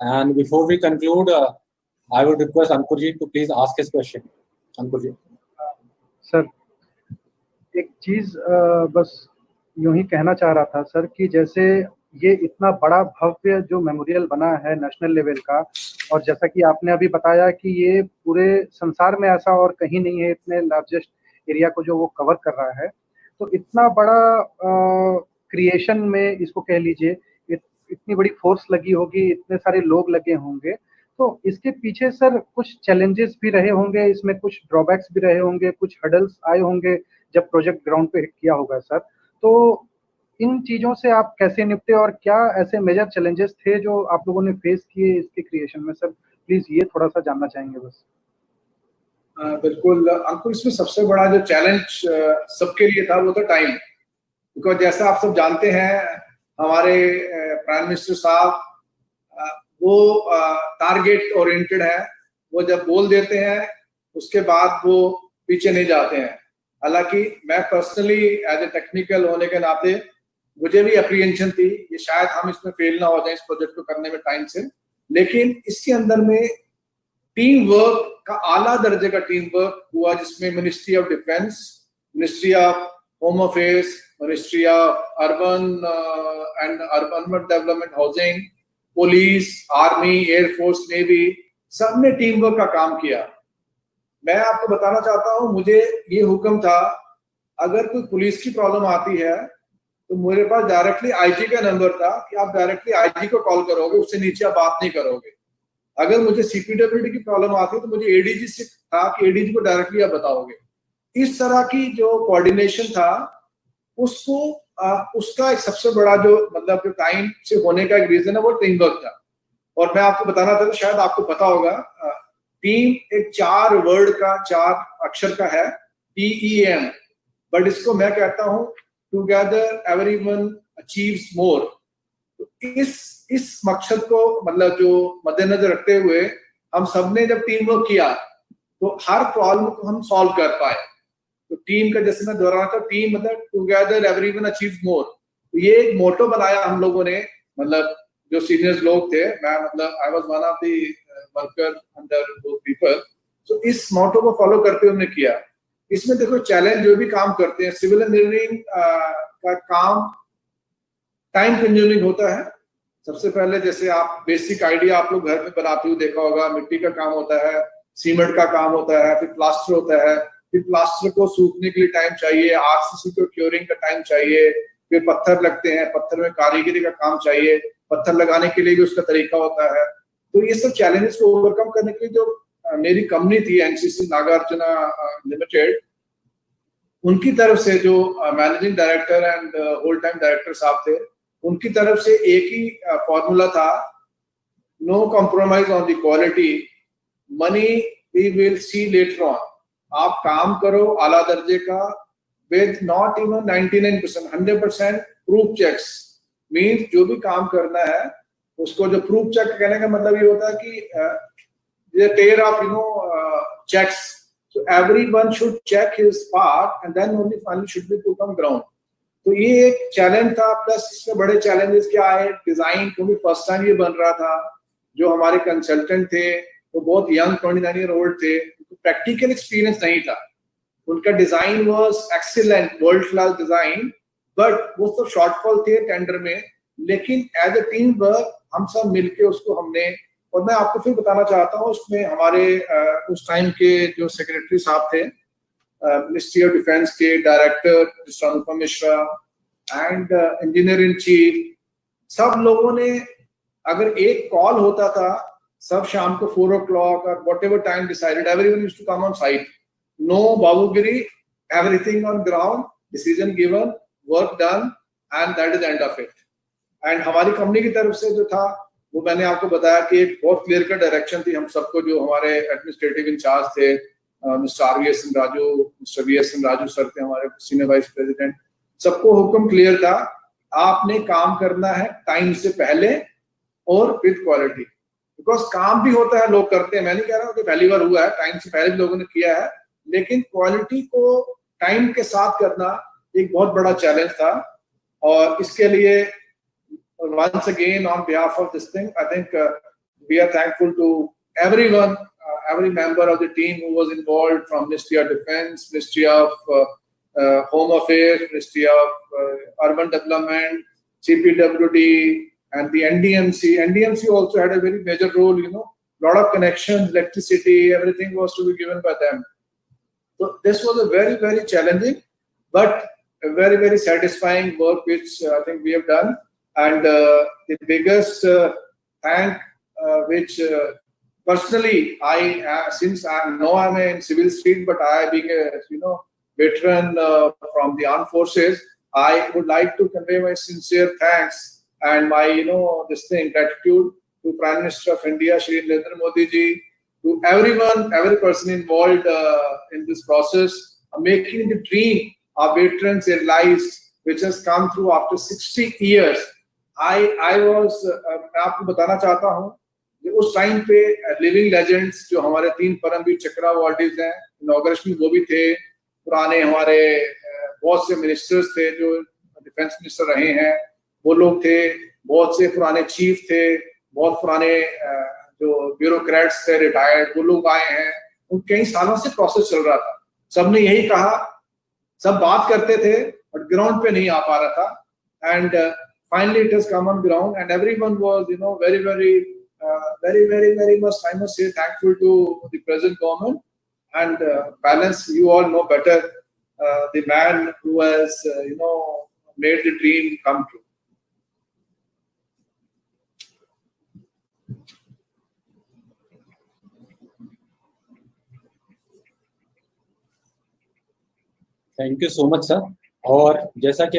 And before we conclude, I would request Ankurji to please ask his question. Ankurji. Sir एक चीज बस यूं ही कहना चाह रहा था सर कि जैसे ये इतना बड़ा भव्य जो मेमोरियल बना है नेशनल लेवल का, और जैसा कि आपने अभी बताया कि ये पूरे संसार में ऐसा और कहीं नहीं है, इतने लार्जेस्ट एरिया को जो वो कवर कर रहा है, तो इतना बड़ा क्रिएशन में इसको कह लीजिए इतनी बड़ी फोर्स लगी होगी, इतने सारे लोग लगे होंगे, तो इसके पीछे सर कुछ चैलेंजेस भी रहे होंगे, इसमें कुछ ड्रॉबैक्स भी रहे होंगे, कुछ हर्डल्स आए होंगे जब प्रोजेक्ट ग्राउंड पे हिट किया होगा सर। तो इन चीजों से आप कैसे निपटे और क्या ऐसे मेजर चैलेंजेस थे जो आप लोगों ने फेस किए इसके क्रिएशन में सर? प्लीज ये थोड़ा सा जानना चाहेंगे बस। बिल्कुल अंकुर, इसमें सबसे बड़ा जो चैलेंज सबके लिए था वो था टाइम। बिकॉज जैसा आप सब जानते हैं, हमारे प्राइम मिनिस्टर साहब वो टारगेट ओरिएंटेड है। वो जब बोल देते हैं उसके बाद वो पीछे नहीं जाते हैं। हालांकि मैं पर्सनली एज ए टेक्निकल होने के नाते मुझे भी अप्रीहेंशन थी ये शायद हम इसमें फेल ना हो जाए इस प्रोजेक्ट को करने में टाइम से, लेकिन इसके अंदर में टीम वर्क का आला दर्जे का टीम वर्क हुआ, जिसमें ministry of defence, ministry of home affairs, ministry of urban and urban development, housing, police, army, air force, navy, सबने टीम वर्क का काम किया। मैं आपको बताना चाहता हूं, मुझे ये हुक्म था अगर कोई पुलिस की प्रॉब्लम आती है तो मेरे पास डायरेक्टली आईजी का नंबर था कि आप डायरेक्टली आईजी को कॉल करोगे, उससे नीचे आप बात नहीं करोगे। अगर मुझे सीपीडब्ल्यूडी की प्रॉब्लम आती है तो मुझे एडीजी से था कि एडीजी को डायरेक्टली आप बताओगे। इस तरह की जो कोऑर्डिनेशन था उसको उसका एक सबसे बड़ा जो मतलब जो टाइम से होने का एक रीजन है वो टीम वर्क था। और मैं आपको बताना था, तो शायद आपको पता होगा, टीम एक 4 वर्ड का 4 अक्षर का है, TEM, बट इसको मैं कहता हूं टुगेदर एवरीवन अचीव्स मोर। इस मकसद को मतलब जो मद्देनजर रखते हुए हम सबने जब टीम वर्क किया तो हर प्रॉब्लम को हम सॉल्व कर पाए। तो टीम का, जैसे मैं दोहराना था, टीम मतलब टुगेदर एवरीवन अचीव्स मोर, तो ये एक मोटो बनाया हम लोगों ने। मतलब जो सीनियर्स लोग थे, मैं मतलब I was one of the worker under those people, तो इस मोटो को फॉलो करते हुए हमने किया। इसमें देखो चैलेंज जो भी काम करते हैं, सिविल इंजीनियरिंग का काम टाइम कंज्यूमिंग होता है। सबसे पहले जैसे आप बेसिक आइडिया आप लोग घर में बनाते हुए देखा होगा, मिट्टी का काम होता है, सीमेंट का काम होता है, फिर प्लास्टर होता है, फिर प्लास्टर को सूखने के लिए टाइम चाहिए, आरसीसी को क्योरिंग का टाइम चाहिए, फिर पत्थर लगते हैं, पत्थर में कारीगरी का काम चाहिए, पत्थर लगाने के लिए भी उसका तरीका होता है। तो ये सब चैलेंजेस को ओवरकम करने के लिए जो मेरी कंपनी थी एनसीसी नागार्जुना लिमिटेड, उनकी तरफ से जो managing director and whole time director साहब थे, उनकी तरफ से एक ही फॉर्मूला था, no compromise on the quality, money we will see later on. आप काम करो आला दर्जे का with not even 99%, 100% proof checks. Means जो भी काम करना है उसको, जो प्रूफ चेक कहने का मतलब ये होता है कि pair of checks, so everyone should check his part and then only finally should be put on ground। तो ये एक चैलेंज था। प्लस इसमें बड़े चैलेंजेस क्या है, डिजाइन, क्योंकि फर्स्ट टाइम ये बन रहा था। जो हमारे कंसल्टेंट थे वो बहुत यंग 29 ईयर ओल्ड थे, प्रैक्टिकल एक्सपीरियंस नहीं था। उनका design was excellent, world class design, but वो सब शॉर्टफॉल थे टेंडर में। लेकिन एज ए टीम वर्क हम सब मिलके उसको हमने, और मैं आपको फिर बताना चाहता हूँ, उसमें हमारे उस टाइम के जो सेक्रेटरी साहब थे मिनिस्ट्री ऑफ डिफेंस के director mister Anupam Mishra and engineer in chief, सब लोगों ने, अगर एक कॉल होता था सब शाम को 4 o'clock और what ever time decided, everyone used to come on site, no बाबूगिरी, everything on ground, decision given, work done, and that is end of it. And हमारी कंपनी की तरफ से जो था वो मैंने आपको बताया कि एक बहुत क्लियर कट डायरेक्शन थी हम सबको। जो हमारे एडमिनिस्ट्रेटिव इंचार्ज थे mister RVS Raju, mister VS Raju sir थे हमारे सीनियर वाइस प्रेसिडेंट, सबको हुक्म क्लियर था, आपने काम करना है टाइम से पहले और विद क्वालिटी। बिकॉज काम भी होता है, लोग करते हैं, मैं नहीं कह रहा हूँ कि पहली बार हुआ है, टाइम से पहले भी लोगों ने किया है, लेकिन क्वालिटी को टाइम के साथ करना एक बहुत बड़ा चैलेंज था। और इसके लिए once again on behalf of this thing, I think We are thankful to everyone, every member of the team who was involved, from Ministry of Defense, Ministry of Home Affairs, Ministry of Urban Development, CPWD, and the NDMC. NDMC also had a very major role, you know, lot of connections, electricity, everything was to be given by them. So this was a very, very challenging, but a very, very satisfying work which I think we have done. And the biggest thank which personally since I know I'm in civil street, but I being a veteran from the armed forces, I would like to convey my sincere thanks and my gratitude to Prime Minister of India, Shri Narendra Modi ji, to everyone, every person involved in this process, making the dream of veterans realized, which has come through after 60 years. I was मैं आपको बताना चाहता हूँ कि उस time पे living legends जो हमारे 3 परमवीर चक्र अवार्डीज हैं, इनॉग्रेशन वो भी थे, पुराने हमारे बहुत से मिनिस्टर्स थे जो डिफेंस मिनिस्टर रहे हैं, वो लोग थे, बहुत से पुराने चीफ थे, बहुत पुराने जो ब्यूरोक्रेट्स थे रिटायर्ड, वो लोग आए हैं। उन कई सालों से प्रोसेस चल रहा था, सबने यही कहा, सब बात करते थे बट ग्राउंड पे नहीं आ पा रहा था। And finally it has come on ground and everyone was very much, I must say, thankful to the present government and balance. You all know better the man who has made the dream come true. Thank you so much sir. और जैसा कि